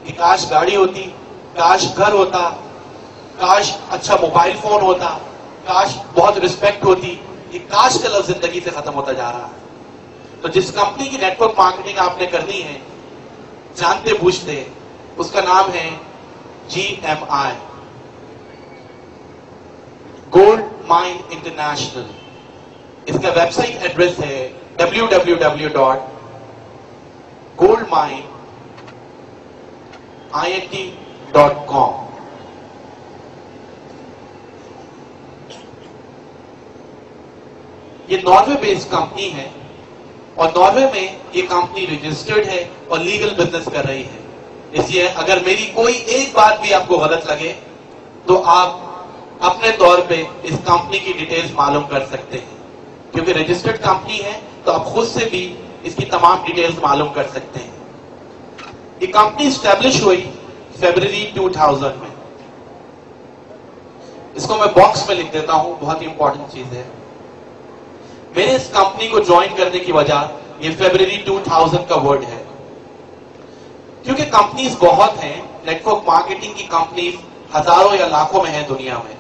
کہ کاش گاڑی ہوتی، کاش گھر ہوتا، کاش اچھا موبائل فون ہوتا، کاش بہت رسپیکٹ ہوتی. یہ کاش کا لفظ زندگی سے ختم ہوتا جا رہا ہے. تو جس کمپنی کی نیٹ ورک مارکیٹنگ آپ نے کرنی ہے جانتے بوجھتے، اس کا نام ہے GMI، گولڈ مائن انٹرنیشنل. اس کا ویب سائٹ ایڈریس ہے www.goldmineint.com. یہ ناروے بیسڈ کمپنی ہے اور ناروے میں یہ کمپنی رجسٹرڈ ہے اور لیگل بزنس کر رہی ہے. اس لیے اگر میری کوئی ایک بات بھی آپ کو غلط لگے تو آپ اپنے طور پہ اس کمپنی کی ڈیٹیلز معلوم کر سکتے ہیں، کیونکہ رجسٹرڈ کمپنی ہے تو آپ خود سے بھی اس کی تمام ڈیٹیلز معلوم کر سکتے ہیں. یہ کمپنی اسٹیبلش ہوئی فیبرری 2000 میں. اس کو میں باکس میں لکھ دیتا ہوں، بہت ہی امپورٹنٹ چیز ہے. میرے اس کمپنی کو جوائن کرنے کی وجہ یہ فیبرری 2000 کا ورڈ ہے، کیونکہ کمپنیز بہت ہیں، نیٹ ورک مارکیٹنگ کی کمپنیز ہزاروں یا لاکھوں میں ہیں دنیا میں.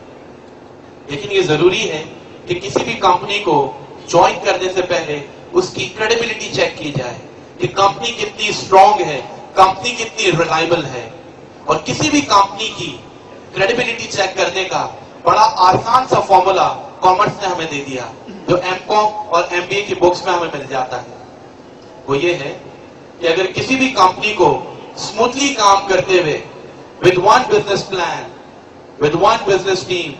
لیکن یہ ضروری ہے کہ کسی بھی کمپنی کو جوائن کرنے سے پہلے اس کی کریڈیبلٹی چیک کی جائے کہ کمپنی کتنی اسٹرانگ ہے، کمپنی کتنی ریلائبل ہے. اور کسی بھی کمپنی کی کریڈیبلٹی چیک کرنے کا بڑا آسان سا فارمولا کامرس نے ہمیں دے دیا، جو M.Com اور MBA کی بکس میں ہمیں مل جاتا ہے. وہ یہ ہے کہ اگر کسی بھی کمپنی کو اسموتھلی کام کرتے ہوئے with one business plan, with one business team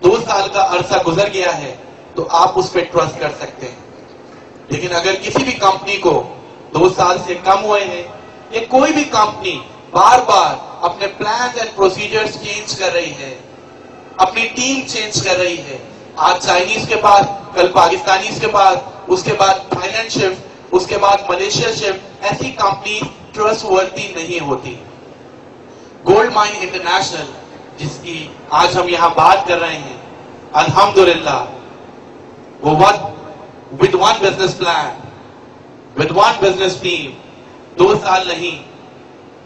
2 سال کا عرصہ گزر گیا ہے تو آپ اس پہ ٹرسٹ کر سکتے ہیں. لیکن اگر کسی بھی کمپنی کو 2 سال سے کم ہوئے ہیں یا کوئی بھی کمپنی بار بار اپنے پلانز اینڈ پروسیجرز چینج کر رہی ہے، اپنی ٹیم چینج کر رہی ہے، آج چائنیز کے پاس، کل پاکستانیز کے پاس، اس کے بعد تھائی لینڈ شفٹ، اس کے بعد ملیشیا شفٹ، ایسی کمپنی ٹرسٹ ورتھی نہیں ہوتی. گولڈ مائن انٹرنیشنل جس کی آج ہم یہاں بات کر رہے ہیں، الحمدللہ وہ with one business plan, with one business team 2 سال نہیں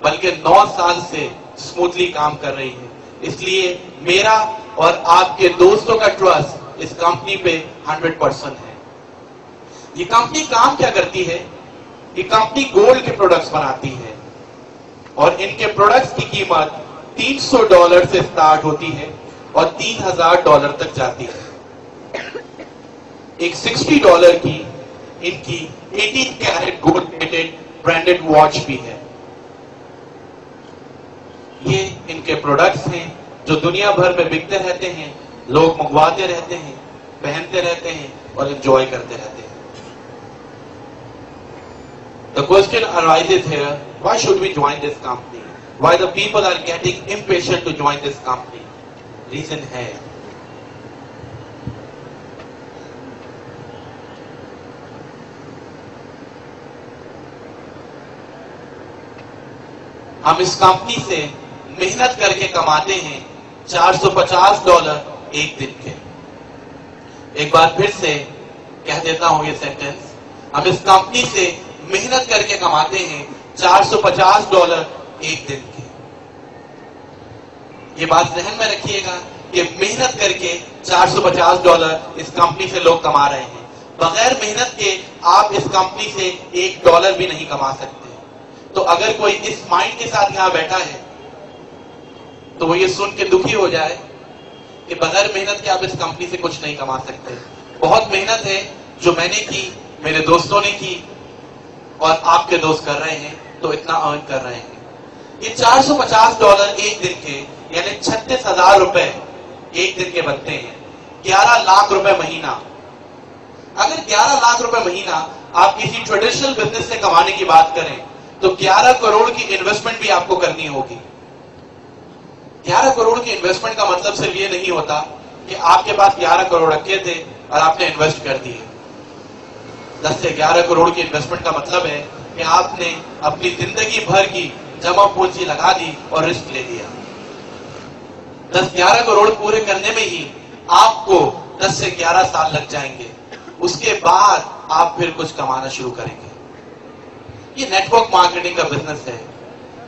بلکہ 9 سال سے اسموتھلی کام کر رہی ہے. اس لیے میرا اور آپ کے دوستوں کا ٹرسٹ اس کمپنی پہ 100% ہے. یہ کمپنی کام کیا کرتی ہے؟ یہ کمپنی گولڈ کے پروڈکٹس بناتی ہے اور ان کے پروڈکٹس کی قیمت $300 سے سٹارٹ ہوتی ہے اور $3000 تک جاتی ہے. ایک $60 کی ان کی 18 carat gold plated branded watch بھی ہے. یہ ان کے پروڈکٹس ہیں جو دنیا بھر میں بکتے رہتے ہیں، لوگ منگواتے رہتے ہیں، پہنتے رہتے ہیں اور انجوائے کرتے رہتے ہیں. The question arises here, why should we join this company? Why the people are getting impatient to join this company? Reason ہے ہم اس کمپنی سے محنت کر کے کماتے ہیں $450 ایک دن کے. ایک بار پھر سے کہہ دیتا ہوں یہ سینٹنس، ہم اس کمپنی سے محنت کر کے کماتے ہیں $450 ایک دن کے. یہ بات ذہن میں رکھیے گا کہ محنت کر کے $450 اس کمپنی سے لوگ کما رہے ہیں. بغیر محنت کے آپ اس کمپنی سے $1 بھی نہیں کما سکتے. تو اگر کوئی اس مائنڈ کے ساتھ یہاں بیٹھا ہے تو وہ یہ سن کے دکھی ہو جائے کہ بغیر محنت کے آپ اس کمپنی سے کچھ نہیں کما سکتے. بہت محنت ہے جو میں نے کی، میرے دوستوں نے کی اور آپ کے دوست کر رہے ہیں تو اتنا ارن کر رہے ہیں. یہ $450 ایک دن کے یعنی $36,000 ایک دن کے بنتے ہیں. 11 لاکھ روپے مہینہ. اگر 11 لاکھ روپے مہینہ آپ کسی ٹریڈیشنل بزنس سے کمانے کی بات کریں تو 11 کروڑ کی انویسٹمنٹ بھی آپ کو کرنی ہوگی. 11 کروڑ کی انویسٹمنٹ کا مطلب صرف یہ نہیں ہوتا کہ آپ کے پاس 11 کروڑ رکھے تھے اور آپ نے انویسٹ کر دیے. 10 سے 11 کروڑ کی انویسٹمنٹ کا مطلب ہے کہ آپ نے اپنی زندگی بھر کی جمع پونجی لگا دی اور رسک لے لیا. 10-11 کروڑ پورے کرنے میں ہی آپ کو 10 سے 11 سال لگ جائیں گے. اس کے بعد آپ پھر کچھ کمانا شروع کریں گے. یہ نیٹ ورک مارکیٹنگ کا بزنس ہے.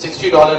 $60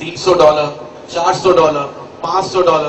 $300, $400, $500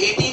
18